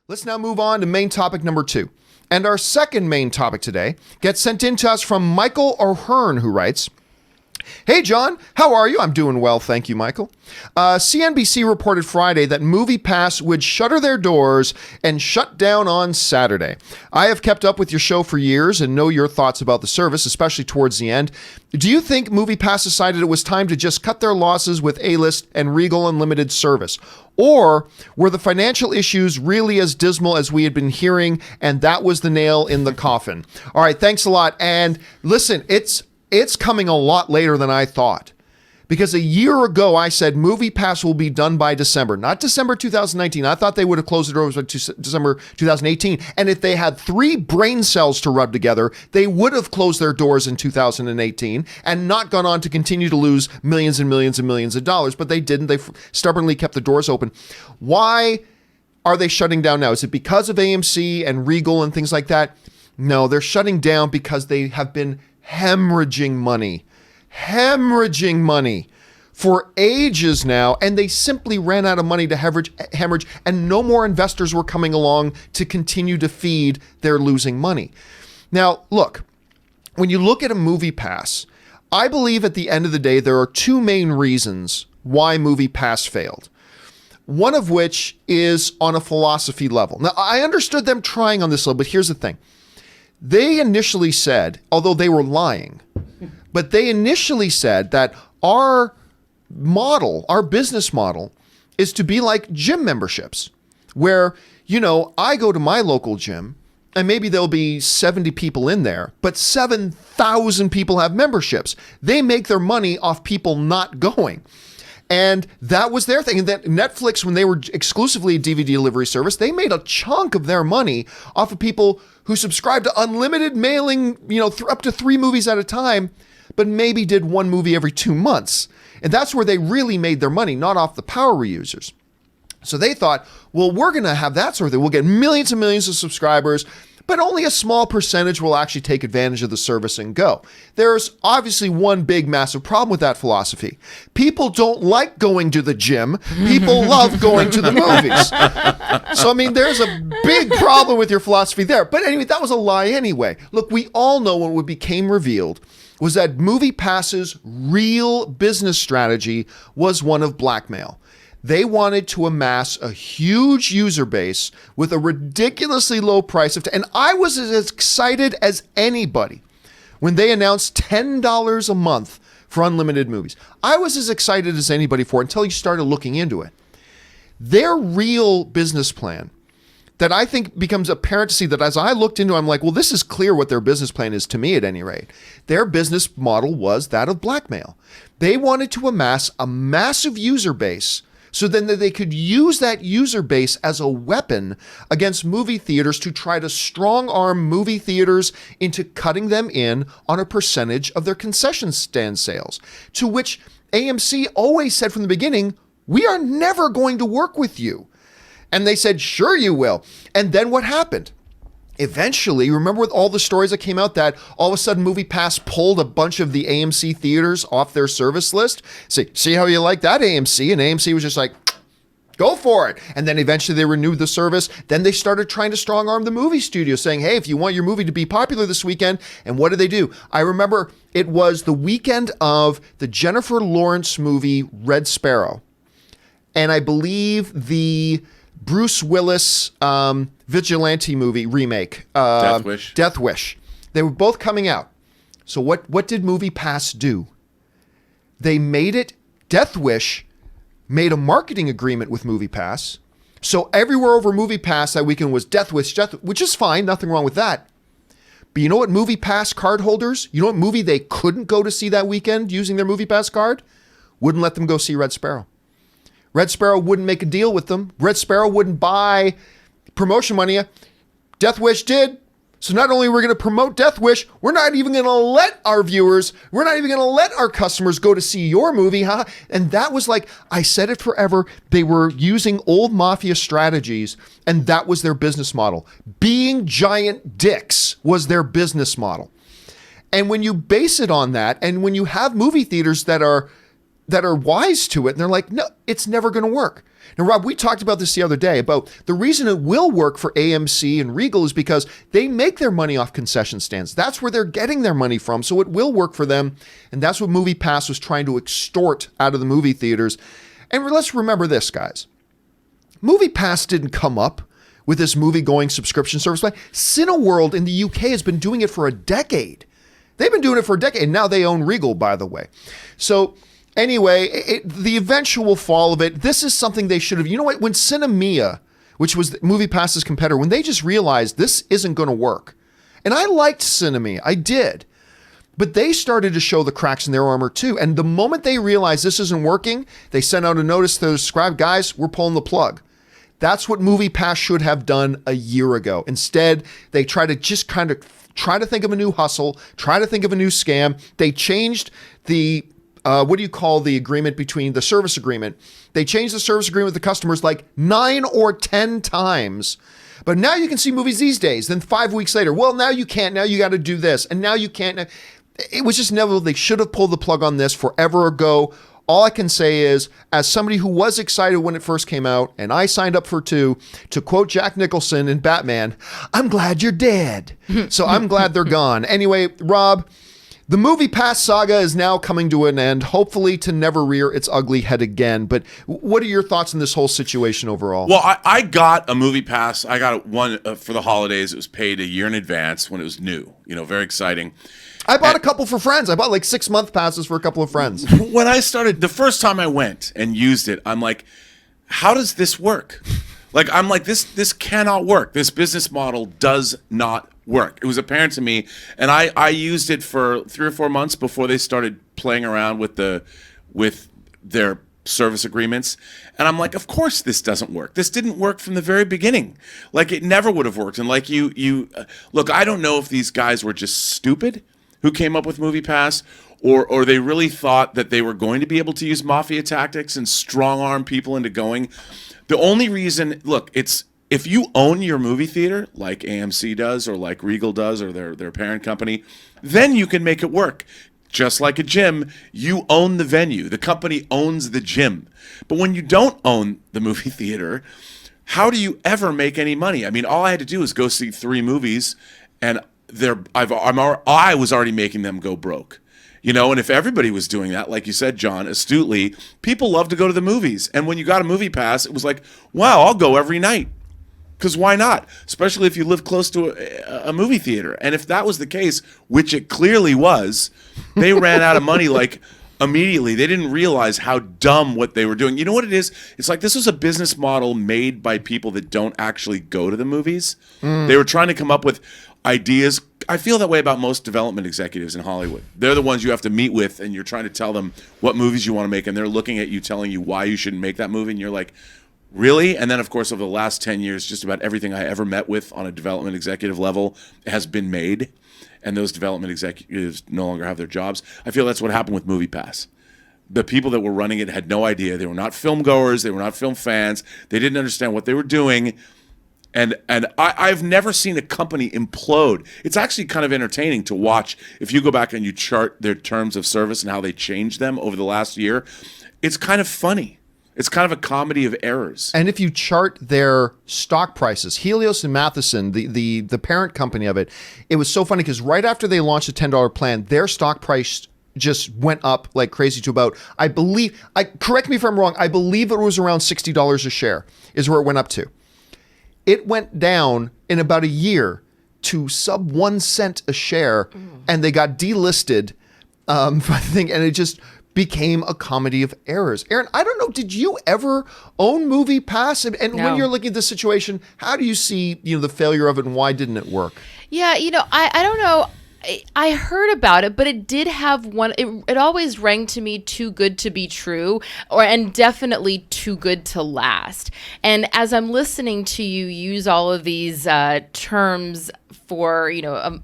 Let's now move on to main topic number 2. And our second main topic today gets sent in to us from Michael O'Hearn, who writes, "Hey, John, how are you? I'm doing well, thank you, Michael. CNBC reported Friday that MoviePass would shutter their doors and shut down on Saturday. I have kept up with your show for years and know your thoughts about the service, especially towards the end. Do you think MoviePass decided it was time to just cut their losses with A-List and Regal Unlimited service? Or were the financial issues really as dismal as we had been hearing, and that was the nail in the coffin?" All right, thanks a lot. And listen, it's coming a lot later than I thought. Because a year ago, I said MoviePass will be done by December, not December 2019. I thought they would have closed the doors by December 2018. And if they had 3 brain cells to rub together, they would have closed their doors in 2018 and not gone on to continue to lose millions and millions and millions of dollars. But they didn't. They stubbornly kept the doors open. Why are they shutting down now? Is it because of AMC and Regal and things like that? No, they're shutting down because they have been hemorrhaging money for ages now, and they simply ran out of money to hemorrhage, and no more investors were coming along to continue to feed their losing money. Now, look, when you look at a MoviePass, I believe at the end of the day, there are 2 main reasons why MoviePass failed. One of which is on a philosophy level. Now, I understood them trying on this level, but here's the thing. They initially said, although they were lying, but they initially said that our business model is to be like gym memberships, where, I go to my local gym and maybe there'll be 70 people in there, but 7,000 people have memberships. They make their money off people not going. And that was their thing. And that Netflix, when they were exclusively a DVD delivery service, they made a chunk of their money off of people who subscribed to unlimited mailing, up to 3 movies at a time, but maybe did 1 movie every 2 months. And that's where they really made their money, not off the power reusers. So they thought, well, we're going to have that sort of thing. We'll get millions and millions of subscribers, but only a small percentage will actually take advantage of the service and go. There's obviously one big, massive problem with that philosophy. People don't like going to the gym. People love going to the movies. So, there's a big problem with your philosophy there. But anyway, that was a lie anyway. Look, we all know what became revealed was that MoviePass's real business strategy was one of blackmail. They wanted to amass a huge user base with a ridiculously low price and I was as excited as anybody when they announced $10 a month for unlimited movies. I was as excited as anybody for it until you started looking into it. Their real business plan that I think becomes apparent to see that as I looked into it, I'm like, well, this is clear what their business plan is to me at any rate. Their business model was that of blackmail. They wanted to amass a massive user base so then that they could use that user base as a weapon against movie theaters to try to strong arm movie theaters into cutting them in on a percentage of their concession stand sales, to which AMC always said from the beginning, we are never going to work with you. And they said, sure you will. And then what happened? Eventually, remember with all the stories that came out that all of a sudden MoviePass pulled a bunch of the AMC theaters off their service list? See how you like that, AMC? And AMC was just like, go for it. And then eventually they renewed the service. Then they started trying to strong arm the movie studio saying, hey, if you want your movie to be popular this weekend, and what did they do? I remember it was the weekend of the Jennifer Lawrence movie, Red Sparrow. And I believe the Bruce Willis vigilante movie remake, Death Wish. Death Wish. They were both coming out. So what did MoviePass do? They made it, Death Wish made a marketing agreement with MoviePass. So everywhere over MoviePass that weekend was Death Wish, which is fine, nothing wrong with that. But you know what MoviePass card holders, you know what movie they couldn't go to see that weekend using their MoviePass card? Wouldn't let them go see Red Sparrow. Red Sparrow wouldn't make a deal with them. Red Sparrow wouldn't buy promotion money. Death Wish did. So not only are we going to promote Death Wish, we're not even going to let our viewers, we're not even going to let our customers go to see your movie, huh? And that was like, I said it forever, they were using old mafia strategies, and that was their business model. Being giant dicks was their business model. And when you base it on that, and when you have movie theaters that are wise to it, and they're like, no, it's never going to work. Now, Rob, we talked about this the other day about the reason it will work for AMC and Regal is because they make their money off concession stands. That's where they're getting their money from. So it will work for them. And that's what MoviePass was trying to extort out of the movie theaters. And let's remember this, guys. MoviePass didn't come up with this movie-going subscription service plan. Cineworld in the UK has been doing it for a decade. They've been doing it for a decade. And now they own Regal, by the way. So anyway, the eventual fall of it, this is something they should have, you know what, when Cinemia, which was MoviePass's competitor, when they just realized this isn't going to work, and I liked Cinemia, I did, but they started to show the cracks in their armor too, and the moment they realized this isn't working, they sent out a notice to the subscribe, guys, we're pulling the plug. That's what MoviePass should have done a year ago. Instead, they try to just kind of try to think of a new hustle, try to think of a new scam. They changed the what do you call the agreement between the service agreement? They changed the service agreement with the customers like 9 or 10 times. But now you can see movies these days. Then 5 weeks later, well, now you can't. Now you got to do this. And now you can't. It was just inevitable. They should have pulled the plug on this forever ago. All I can say is, as somebody who was excited when it first came out, and I signed up for 2, to quote Jack Nicholson in Batman, I'm glad you're dead. So I'm glad they're gone. Anyway, Rob, the MoviePass saga is now coming to an end, hopefully to never rear its ugly head again. But what are your thoughts on this whole situation overall? Well, I got a MoviePass. I got one for the holidays. It was paid a year in advance when it was new. Very exciting. I bought a couple for friends. I bought like 6-month passes for a couple of friends. When I started, the first time I went and used it, I'm like, how does this work? I'm like, this cannot work. This business model does not work. It was apparent to me, and I used it for 3 or 4 months before they started playing around with their service agreements, and I'm like, of course this doesn't work. This didn't work from the very beginning. It never would have worked. And you look, I don't know if these guys were just stupid who came up with MoviePass, or they really thought that they were going to be able to use mafia tactics and strong arm people into going. The only reason, look, it's if you own your movie theater like AMC does or like Regal does or their parent company, then you can make it work. Just like a gym, you own the venue. The company owns the gym. But when you don't own the movie theater, how do you ever make any money? I mean, all I had to do was go see 3 movies, and I was already making them go broke. And if everybody was doing that, like you said, John, astutely, people love to go to the movies. And when you got a MoviePass, it was like, wow, I'll go every night. Because why not? Especially if you live close to a movie theater. And if that was the case, which it clearly was, they ran out of money immediately. They didn't realize how dumb what they were doing. You know what it is? It's like this was a business model made by people that don't actually go to the movies. They were trying to come up with ideas. I feel that way about most development executives in Hollywood. They're the ones you have to meet with, and you're trying to tell them what movies you want to make, and they're looking at you telling you why you shouldn't make that movie, and you're like, really? And then, of course, over the last 10 years, just about everything I ever met with on a development executive level has been made, and those development executives no longer have their jobs. I feel that's what happened with MoviePass. The people that were running it had no idea. They were not film goers. They were not film fans. They didn't understand what they were doing. And I've never seen a company implode. It's actually kind of entertaining to watch. If you go back and you chart their terms of service and how they changed them over the last year, it's kind of funny. It's kind of a comedy of errors. And if you chart their stock prices, Helios and Matheson, the parent company of it, it was so funny because right after they launched a $10 plan, their stock price just went up like crazy to about, correct me if I'm wrong, I believe it was around $60 a share is where it went up to. It went down in about a year to sub 1 cent a share, and they got delisted, I think, and it just became a comedy of errors. Aaron, I don't know, did you ever own MoviePass? And No. when you're looking at this situation, how do you see the failure of it, and why didn't it work? Yeah, I don't know. I heard about it, but it did have one. It always rang to me too good to be true, and definitely too good to last. And as I'm listening to you use all of these terms for,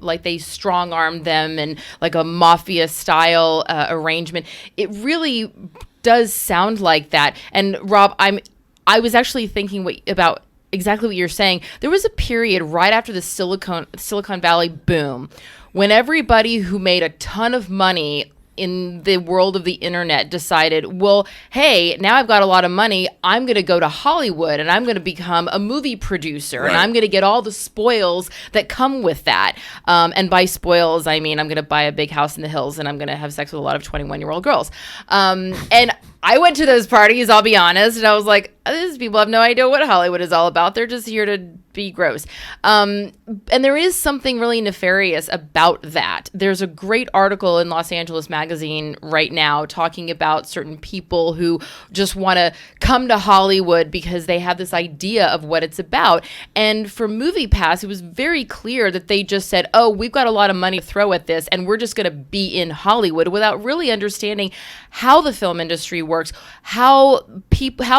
like they strong armed them and like a mafia style arrangement, it really does sound like that. And Rob, I was actually thinking about exactly what you're saying. There was a period right after the Silicon Valley boom when everybody who made a ton of money in the world of the internet decided, well, hey, now I've got a lot of money. I'm going to go to Hollywood and I'm going to become a movie producer and I'm going to get all the spoils that come with that. And by spoils, I mean, I'm going to buy a big house in the hills and I'm going to have sex with a lot of 21-year-old girls. And I went to those parties, I'll be honest, and I was like, these people have no idea what Hollywood is all about. They're just here to be gross. And there is something really nefarious about that. There's a great article in Los Angeles Magazine right now talking about certain people who just want to come to Hollywood because they have this idea of what it's about. And for MoviePass, it was very clear that they just said, oh, we've got a lot of money to throw at this, and we're just going to be in Hollywood without really understanding how the film industry works, how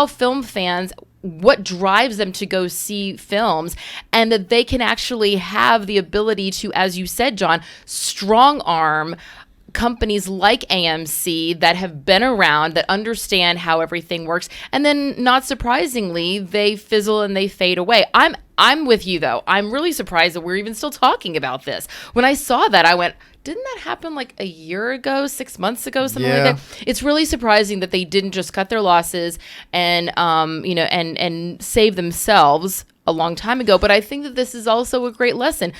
film fans, what drives them to go see films, and that they can actually have the ability to, as you said, John, strong arm companies like AMC that have been around, that understand how everything works, and then not surprisingly, they fizzle and they fade away. I'm with you though. I'm really surprised that we're even still talking about this. When I saw that, I went, didn't that happen like a year ago, 6 months ago, something like that? It's really surprising that they didn't just cut their losses and and save themselves a long time ago. But I think that this is also a great lesson.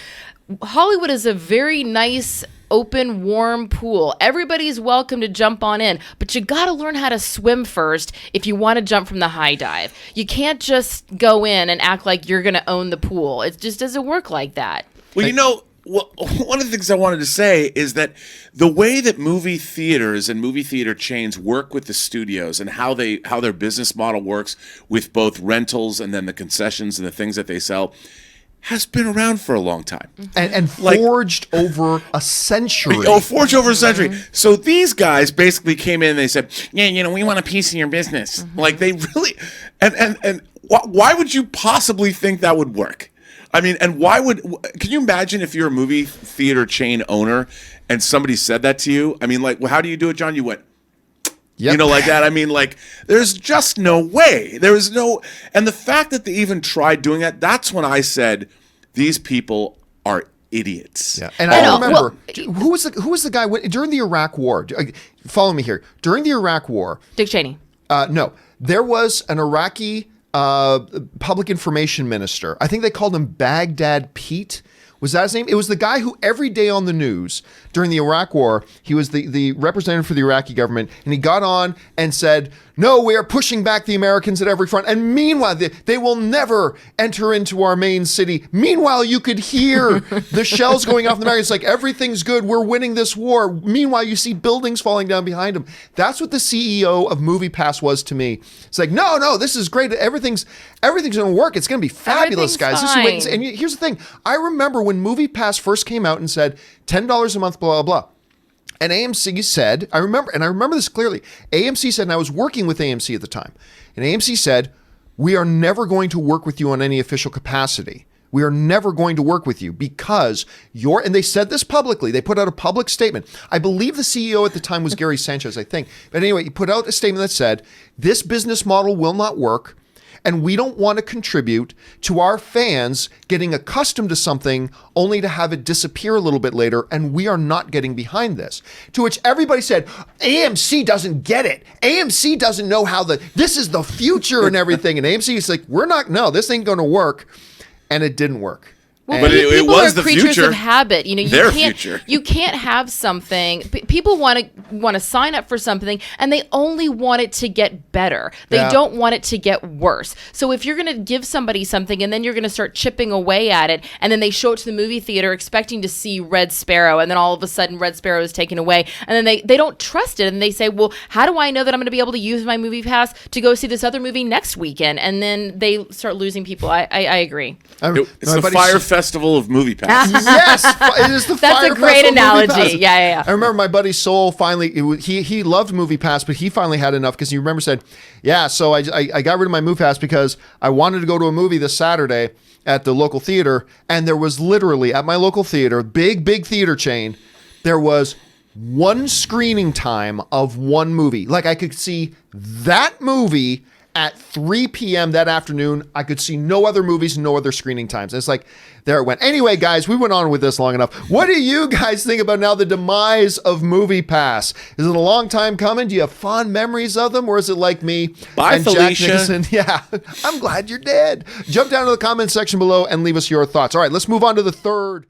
Hollywood is a very nice, open, warm pool. Everybody's welcome to jump on in, but you got to learn how to swim first if you want to jump from the high dive. You can't just go in and act like you're going to own the pool. It just doesn't work like that. Well, well, one of the things I wanted to say is that the way that movie theaters and movie theater chains work with the studios and how their business model works with both rentals and then the concessions and the things that they sell has been around for a long time. And forged over a century. Forged over a century. So these guys basically came in and they said, yeah, we want a piece of your business. Like they really, and why would you possibly think that would work? I mean, and can you imagine if you're a movie theater chain owner and somebody said that to you? I mean, like, well, how do you do it, John? You went, like that. I mean, like, there's just no way. And the fact that they even tried doing that, that's when I said, these people are idiots. Yeah. And I remember, who was the guy during the Iraq War? Follow me here. During the Iraq War. Dick Cheney. No, there was an Iraqi public information minister. I think they called him Baghdad Pete. Was that his name? It was the guy who every day on the news during the Iraq War, he was the representative for the Iraqi government, and he got on and said, no, we are pushing back the Americans at every front. And meanwhile, they will never enter into our main city. Meanwhile, you could hear the shells going off in the back. It's like, everything's good. We're winning this war. Meanwhile, you see buildings falling down behind him. That's what the CEO of MoviePass was to me. It's like, no, this is great. Everything's going to work. It's going to be fabulous, guys. And here's the thing. I remember when MoviePass first came out and said $10 a month, blah, blah, blah. And AMC said, I remember this clearly. AMC said, and I was working with AMC at the time, and AMC said, we are never going to work with you on any official capacity. We are never going to work with you because and they said this publicly. They put out a public statement. I believe the CEO at the time was Gary Sanchez, I think. But anyway, he put out a statement that said, this business model will not work. And we don't want to contribute to our fans getting accustomed to something only to have it disappear a little bit later, and we are not getting behind this. To which everybody said, AMC doesn't get it. AMC doesn't know how this is the future and everything. And AMC is like, this ain't going to work. And it didn't work. Well, but it was the creatures future. Of habit. You can't have something. People want to sign up for something, and they only want it to get better. They don't want it to get worse. So if you're going to give somebody something, and then you're going to start chipping away at it, and then they show it to the movie theater expecting to see Red Sparrow, and then all of a sudden Red Sparrow is taken away, and then they don't trust it, and they say, well, how do I know that I'm going to be able to use my MoviePass to go see this other movie next weekend? And then they start losing people. I agree. It's the Fire Festival of MoviePass. Yes, it is the That's Fire a great Festival analogy. Yeah. I remember my buddy Soul finally. He loved MoviePass, but he finally had enough because he said, "Yeah, so I got rid of my MoviePass because I wanted to go to a movie this Saturday at the local theater, and there was literally at my local theater, big theater chain, there was one screening time of one movie. Like I could see that movie." at 3 p.m. that afternoon. I could see no other movies, no other screening times. And it's like, there it went. Anyway, guys, we went on with this long enough. What do you guys think about now the demise of MoviePass? Is it a long time coming? Do you have fond memories of them? Or is it like me Bye, and Felicia. Jack Nicholson? Yeah, I'm glad you're dead. Jump down to the comment section below and leave us your thoughts. All right, let's move on to the third